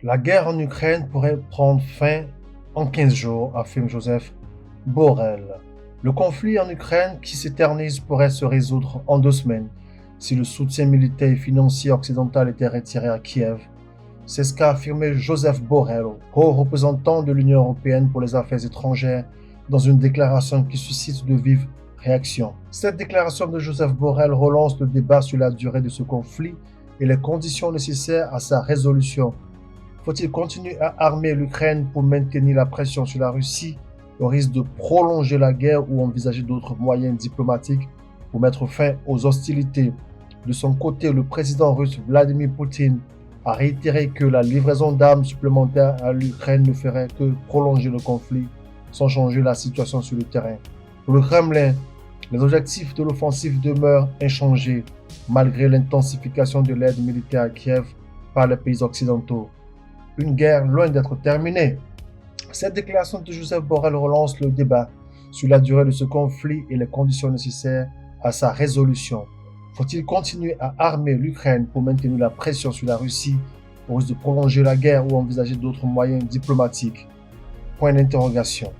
La guerre en Ukraine pourrait prendre fin en 15 jours, affirme Joseph Borrell. Le conflit en Ukraine qui s'éternise pourrait se résoudre en 2 semaines si le soutien militaire et financier occidental était retiré à Kiev. C'est ce qu'a affirmé Joseph Borrell, haut représentant de l'Union européenne pour les affaires étrangères, dans une déclaration qui suscite de vives réactions. Cette déclaration de Joseph Borrell relance le débat sur la durée de ce conflit et les conditions nécessaires à sa résolution. Faut-il continuer à armer l'Ukraine pour maintenir la pression sur la Russie au risque de prolonger la guerre ou envisager d'autres moyens diplomatiques pour mettre fin aux hostilités? De son côté, le président russe Vladimir Poutine a réitéré que la livraison d'armes supplémentaires à l'Ukraine ne ferait que prolonger le conflit sans changer la situation sur le terrain. Pour le Kremlin, les objectifs de l'offensive demeurent inchangés malgré l'intensification de l'aide militaire à Kiev par les pays occidentaux. Une guerre loin d'être terminée. Cette déclaration de Joseph Borrell relance le débat sur la durée de ce conflit et les conditions nécessaires à sa résolution. Faut-il continuer à armer l'Ukraine pour maintenir la pression sur la Russie au risque de prolonger la guerre ou envisager d'autres moyens diplomatiques? Point d'interrogation.